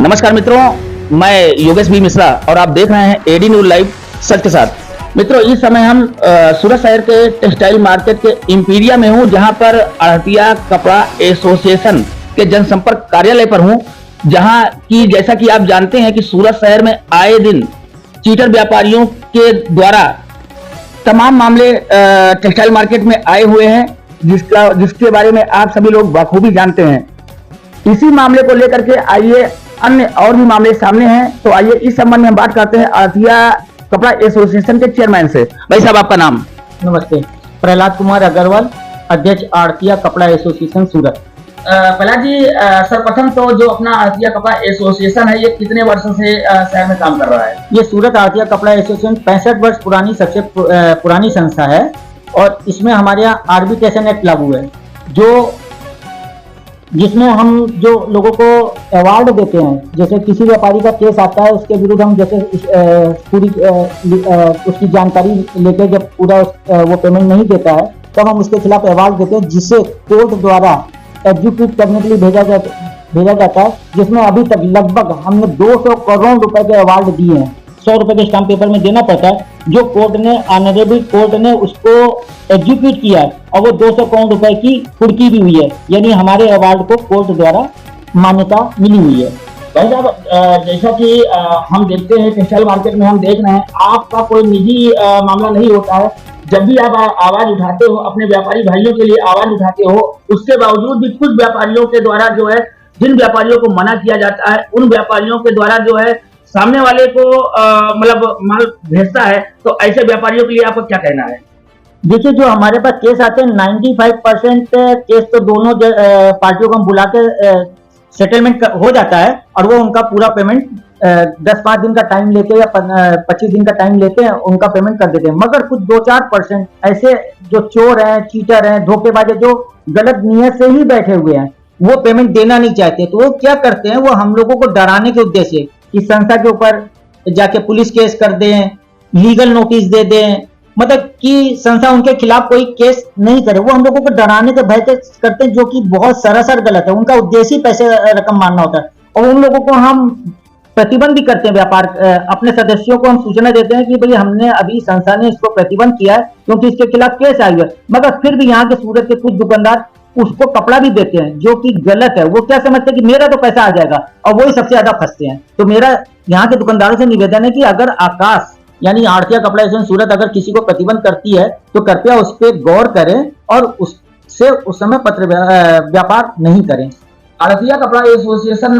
नमस्कार मित्रों, मैं योगेश बी मिश्रा और आप देख रहे हैं एडी न्यूज लाइव सच के साथ। मित्रों, इस समय हम सूरत शहर के टेक्सटाइल मार्केट के इंपीरिया में हूं, जहां पर आढ़तिया कपड़ा एसोसिएशन के जनसंपर्क कार्यालय पर हूं, जहां की जैसा कि आप जानते हैं कि सूरत शहर में आए दिन चीटर व्यापारियों के द्वारा तमाम मामले टेक्सटाइल मार्केट में आए हुए हैं, जिसके बारे में आप सभी लोग बखूबी जानते हैं। इसी मामले को लेकर के आइए अन्य और भी मामले सामने हैं, तो आइए इस संबंध में हम बात करते हैं आढ़तिया कपड़ा एसोसिएशन के चेयरमैन से। भाई साहब, आपका नाम? नमस्ते, प्रहलाद कुमार अग्रवाल, अध्यक्ष आढ़तिया कपड़ा एसोसिएशन सूरत। प्रहलाद जी, सर्वप्रथम तो जो अपना आढ़तिया कपड़ा एसोसिएशन है, ये कितने वर्षों से शहर में काम कर रहा है? ये सूरत आढ़तिया कपड़ा एसोसिएशन 65 वर्ष पुरानी सबसे पुरानी संस्था है और इसमें हमारे यहाँ आर्बिट्रेशन एक्ट लागू है, जिसमें हम जो लोगों को अवार्ड देते हैं, जैसे किसी व्यापारी का केस आता है, उसके विरुद्ध हम जैसे पूरी उसकी जानकारी लेकर जब पूरा वो पेमेंट नहीं देता है, तब हम उसके खिलाफ अवार्ड देते हैं, जिसे कोर्ट द्वारा एग्जीक्यूट करने के लिए भेजा जाता है, जिसमें अभी तक लगभग हमने 200 करोड़ रुपए के अवार्ड दिए हैं। 100 रुपए के स्टाम्प पेपर में देना पड़ता है, जो कोर्ट ने ऑनरेबल कोर्ट ने उसको एग्जीक्यूट किया है और वो 200 करोड़ रुपए की कुर्की भी हुई है, यानी हमारे अवार्ड को कोर्ट द्वारा मान्यता मिली हुई है। भाई साहब, जैसा कि हम देखते हैं टेक्सटाइल मार्केट में, हम देख रहे हैं आपका कोई निजी मामला नहीं होता है। जब भी आप आवाज उठाते हो, अपने व्यापारी भाइयों के लिए आवाज उठाते हो, उसके बावजूद भी कुछ व्यापारियों के द्वारा जो है, जिन व्यापारियों को मना किया जाता है, उन व्यापारियोयों के द्वारा जो है सामने वाले को मतलब माल भेजता है। तो ऐसे व्यापारियों के लिए आपका क्या कहना है? देखिए, जो हमारे पास केस आते हैं 95% केस तो दोनों पार्टियों को हम बुला के सेटलमेंट हो जाता है और वो उनका पूरा पेमेंट 10-5 दिन का टाइम लेके या 25 दिन का टाइम लेते हैं, उनका पेमेंट कर देते हैं। मगर कुछ 2-4% ऐसे जो चोर हैं, चीटर हैं, धोखेबाज हैं, जो गलत नीयत से ही बैठे हुए हैं, वो पेमेंट देना नहीं चाहते। तो वो क्या करते हैं, वो हम लोगों को डराने के उद्देश्य से कि संस्था के ऊपर जाके पुलिस केस कर दें, लीगल नोटिस दे दें, मतलब कि संस्था उनके खिलाफ कोई केस नहीं करे, वो हम लोगों को डराने के भय से करते हैं, जो कि बहुत सरासर गलत है। उनका उद्देश्य ही पैसे रकम मारना होता है और उन लोगों को हम प्रतिबंध भी करते हैं। व्यापार अपने सदस्यों को हम सूचना देते हैं कि भाई हमने अभी संस्था ने इसको प्रतिबंध किया है क्योंकि इसके खिलाफ केस आई है, मगर फिर भी यहाँ के सूरत के कुछ दुकानदार उसको कपड़ा भी देते हैं, जो कि गलत है। वो क्या समझते हैं कि मेरा तो पैसा आ जाएगा, और वही सबसे ज्यादा फंसते हैं। तो मेरा यहाँ के दुकानदारों से निवेदन है कि अगर आकाश यानी आढ़तिया कपड़ा एसोसिएशन सूरत अगर किसी को प्रतिबंध करती है, तो कृपया उस पर गौर करें और उससे उस समय पत्र व्यापार नहीं करें। आढ़तिया कपड़ा एसोसिएशन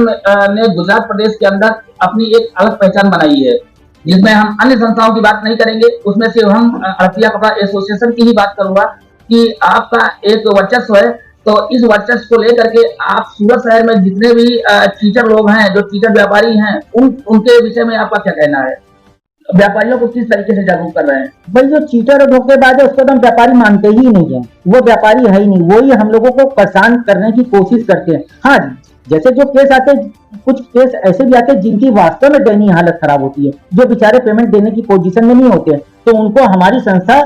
ने गुजरात प्रदेश के अंदर अपनी एक अलग पहचान बनाई है, जिसमें हम अन्य संस्थाओं की बात नहीं करेंगे। उसमें से हम आढ़तिया कपड़ा एसोसिएशन की ही बात करूंगा कि आपका एक वर्चस्व है। तो इस वर्चस्व को लेकर के आप सूरत शहर में जितने भी चीटर लोग हैं, जो चीटर व्यापारी हैं, उनके विषय में आपका क्या कहना है? व्यापारियों को किस तरीके से जागरूक कर रहे हैं? भाई, जो चीटर और धोखेबाज है उसको तो हम व्यापारी मानते ही नहीं है, वो व्यापारी है ही नहीं। वो ही हम लोगों को परेशान करने की कोशिश करते हैं। हाँ, जैसे जो केस आते हैं, कुछ केस ऐसे भी आते हैं जिनकी वास्तव में दयनीय हालत खराब होती है, जो बेचारे पेमेंट देने की पोजीशन में नहीं होते, तो उनको हमारी संस्था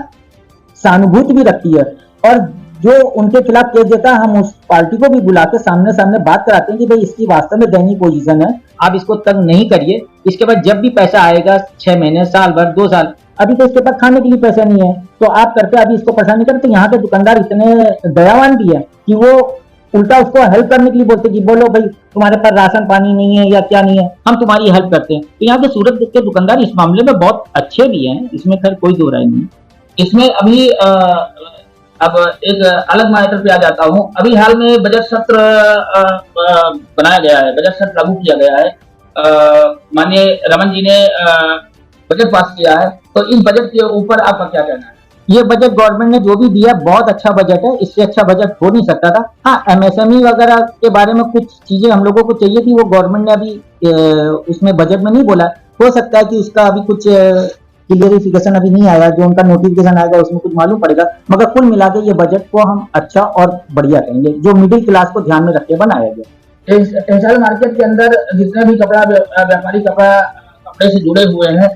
सहानुभूति भी रखती है और जो उनके खिलाफ केस देता है, हम उस पार्टी को भी बुला के सामने सामने बात कराते हैं कि भाई इसकी वास्तव में दयनीय पोजीशन है, आप इसको तंग नहीं करिए। इसके बाद जब भी पैसा आएगा, 6 महीने, साल भर, 2 साल, अभी तो इसके पास खाने के लिए पैसा नहीं है, तो आप करके अभी इसको परेशान नहीं करें। तो यहाँ के दुकानदार इतने दयावान भी है कि वो उल्टा उसको हेल्प करने के लिए बोलते कि बोलो भाई, तुम्हारे पास राशन पानी नहीं है या क्या नहीं है, हम तुम्हारी हेल्प करते हैं। तो यहाँ के सूरत के दुकानदार इस मामले में बहुत अच्छे भी हैं, इसमें खैर कोई दो राय नहीं। इसमें अभी अब एक अलग मैटर पे आ जाता हूँ। अभी हाल में बजट सत्र बनाया गया है, बजट सत्र लागू किया गया है। माननीय रमन जी ने बजट पास किया है, तो इस बजट के ऊपर आपका क्या कहना है? ये बजट गवर्नमेंट ने जो भी दिया बहुत अच्छा बजट है, इससे अच्छा बजट हो नहीं सकता था। हाँ, एमएसएमई वगैरह के बारे में कुछ चीजें हम लोगों को चाहिए थी, वो गवर्नमेंट ने अभी उसमें बजट में नहीं बोला। हो सकता है कि उसका अभी कुछ क्लियरिफिकेशन अभी नहीं आया, जो उनका नोटिफिकेशन आएगा उसमें कुछ मालूम पड़ेगा। मगर कुल मिला के ये बजट को हम अच्छा और बढ़िया कहेंगे, जो मिडिल क्लास को ध्यान में रख के बनाया गया। टेक्सटाइल मार्केट के अंदर जितने भी व्यापारी कपड़े से जुड़े हुए हैं,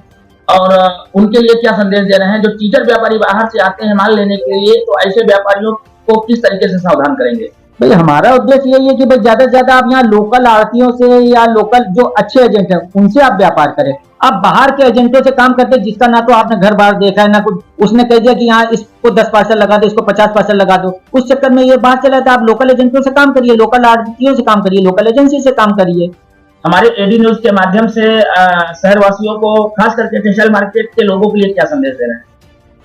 और उनके लिए क्या संदेश दे रहे हैं? जो चीटर व्यापारी बाहर से आते हैं माल लेने के लिए, तो ऐसे व्यापारियों को किस तरीके से सावधान करेंगे? भाई हमारा उद्देश्य यही है कि भाई ज्यादा से ज्यादा आप यहाँ लोकल आड़तियों से या लोकल जो अच्छे एजेंट हैं उनसे आप व्यापार करें। आप बाहर के एजेंटों से काम करते हैं जिसका ना तो आपने घर बार देखा है ना कुछ, उसने कह दिया कि यहाँ इसको 10 पार्सल लगा दो, इसको 50 पार्सल लगा दो, उस चक्कर में ये बात चला था। आप लोकल एजेंटों से काम करिए, लोकल आड़तियों से काम करिए, लोकल एजेंसी से काम करिए। हमारे एडी न्यूज के माध्यम से शहरवासियों को, खास करके टेक्सटाइल मार्केट के लोगों के लिए क्या संदेश दे रहे हैं?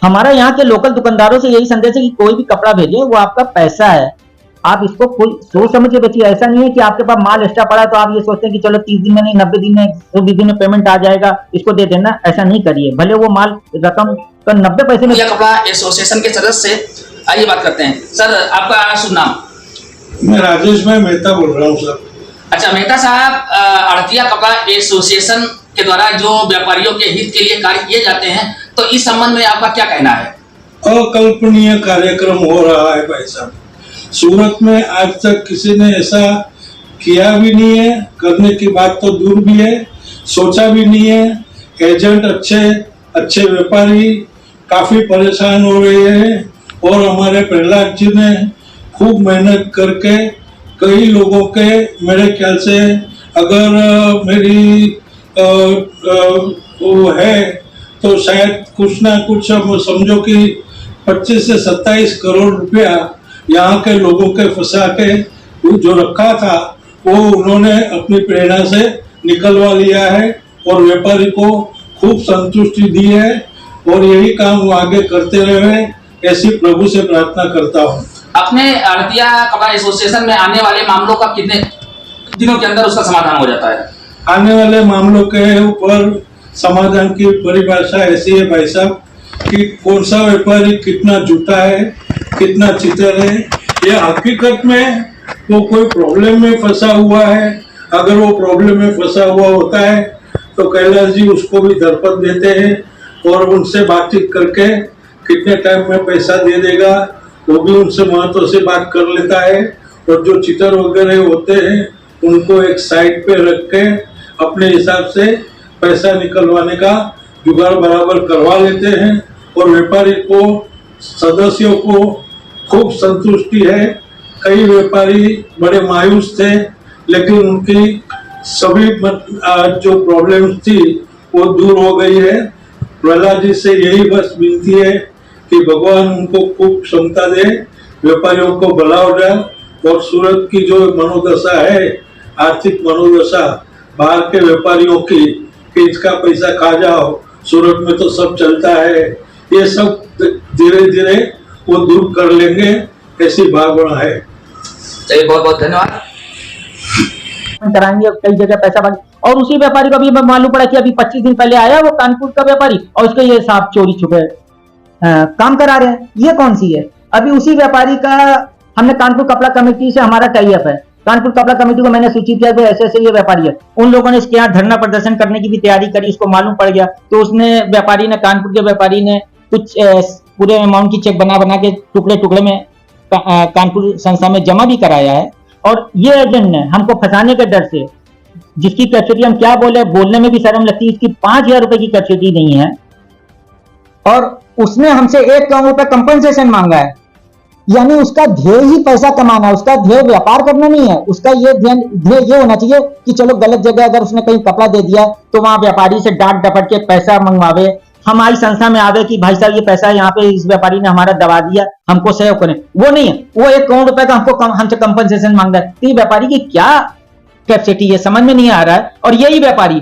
हमारा यहाँ के लोकल दुकानदारों से यही संदेश है कि कोई भी कपड़ा भेजिए वो आपका पैसा है, आप इसको फुल सोच समझ के बेचिए। ऐसा नहीं है कि आपके पास माल एक्स्ट्रा पड़ा है तो आप ये सोचते हैं कि चलो 30 दिन में नहीं 90 दिन में 120 दिन में पेमेंट आ जाएगा, इसको दे देना। ऐसा नहीं करिए, भले वो माल रकम का 90 पैसे में। कपड़ा एसोसिएशन के सदस्य से आइए बात करते हैं। सर, आपका शुभ नाम? मैं राजेश भाई मेहता बोल रहा हूँ सर। अच्छा मेहता साहब, आड़तिया कपड़ा एसोसिएशन के द्वारा जो व्यापारियों के हित के लिए कार्य किए जाते हैं, तो इस संबंध में आपका क्या कहना है? अकल्पनीय कार्यक्रम हो रहा है भाई साहब। सूरत में आज तक किसी ने ऐसा किया भी नहीं है, करने की बात तो दूर भी है, सोचा भी नहीं है। एजेंट अच्छे व्यापारी काफी परेशान हो रहे हैं और हमारे प्रहलाद जी ने खूब मेहनत करके कई लोगों के, मेरे ख्याल से अगर मेरी वो है तो शायद कुछ ना कुछ समझो कि 25 से 27 करोड़ रुपया यहाँ के लोगों के फंसा के जो रखा था वो उन्होंने अपनी प्रेरणा से निकलवा लिया है और व्यापारी को खूब संतुष्टि दी है और यही काम वो आगे करते रहे, ऐसी प्रभु से प्रार्थना करता हूँ। अपने आड़तिया कपड़ा एसोसिएशन में आने वाले मामलों का कितने दिनों के अंदर उसका समाधान हो जाता है? आने वाले मामलों के ऊपर समाधान की परिभाषा ऐसी है भाई साहब कि कौन सा व्यापारी कितना झूठा है, कितना चितर है। ये हकीकत में वो कोई प्रॉब्लम में फंसा हुआ है, अगर वो प्रॉब्लम में फंसा हुआ होता है तो कैलाश जी उसको भी दरपत देते हैं और उनसे बातचीत करके कितने टाइम में पैसा दे देगा वो भी उनसे महत्व से बात कर लेता है। और जो चिटर वगैरह होते हैं उनको एक साइड पे रख के अपने हिसाब से पैसा निकलवाने का जुगाड़ बराबर करवा लेते हैं और व्यापारी को, सदस्यों को खूब संतुष्टि है। कई व्यापारी बड़े मायूस थे लेकिन उनकी सभी जो प्रॉब्लम्स थी वो दूर हो गई है। प्रहलाद जी से यही बस विनती है कि भगवान उनको खूब क्षमता दे, व्यापारियों को भला जाए और सूरत की जो मनोदशा है, आर्थिक मनोदशा बाहर के व्यापारियों की कि इसका पैसा खा जाओ, सूरत में तो सब चलता है, ये सब धीरे धीरे वो दूर कर लेंगे, ऐसी भावना है। चलिए, बहुत बहुत धन्यवाद। कराएंगे कई जगह पैसा बाकी, और उसी व्यापारी को अभी मालूम पड़ा कि अभी 25 दिन पहले आया वो कानपुर का व्यापारी और उसके ये साहब चोरी छुपे काम करा रहे हैं। ये कौन सी है? अभी उसी व्यापारी का हमने कानपुर कपड़ा कमेटी से हमारा टाई अप है। कानपुर कपड़ा कमेटी को मैंने सूचित किया कि ऐसे ऐसे ये व्यापारी है। उन लोगों ने इसके यहाँ धरना प्रदर्शन करने की भी तैयारी करी, इसको मालूम पड़ गया तो उसने व्यापारी ने, कानपुर के व्यापारी ने कुछ पूरे अमाउंट की चेक बना के टुकड़े टुकड़े में कानपुर संस्था में जमा भी कराया है। और ये एजेंट ने हमको फंसाने के डर से, जिसकी कैपेसिटी हम क्या बोलने में भी शर्म लगती है, इसकी 5,000 रुपए की कैपेसिटी नहीं है और उसने हमसे 1 करोड़ रुपए कंपनसेशन मांगा है। यानी उसका ध्येय ही पैसा कमाना, उसका ध्येय व्यापार करना नहीं है। उसका ये ध्येय ये होना चाहिए कि चलो गलत जगह अगर उसने कहीं कपड़ा दे दिया तो वहां व्यापारी से डांट डपट के पैसा मंगवावे, हमारी संस्था में आवे कि भाई साहब ये पैसा यहाँ पे इस व्यापारी ने हमारा दबा दिया, हमको सहयोग करें। वो नहीं है, वो 1 करोड़ रुपए का हमसे कंपनसेशन मांग रहा है। तो ये व्यापारी की क्या कैपेसिटी है समझ में नहीं आ रहा है। और यही व्यापारी,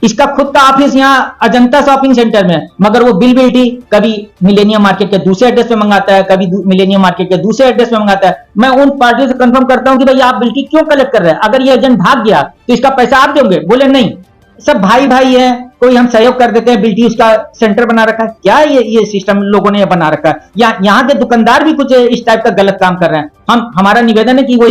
इसका खुद का ऑफिस यहाँ अजंता शॉपिंग सेंटर में है, मगर वो बिल बेटी कभी मिलेनियम मार्केट के दूसरे एड्रेस पे मंगाता है, कभी मिलेनियम मार्केट के दूसरे एड्रेस पे मंगाता है। मैं उन पार्टियों से कंफर्म करता हूं कि भाई आप बिल की क्यों कलेक्ट कर रहे हैं? अगर ये एजेंट भाग गया तो इसका पैसा आप दोगे? बोले नहीं, सब भाई भाई है, कोई हम सहयोग कर देते हैं, बिल्टी उसका सेंटर बना रखा है। क्या ये सिस्टम लोगों ने बना रखा है? यहाँ के दुकानदार भी कुछ इस टाइप का गलत काम कर रहे हैं। हमारा निवेदन है कि वो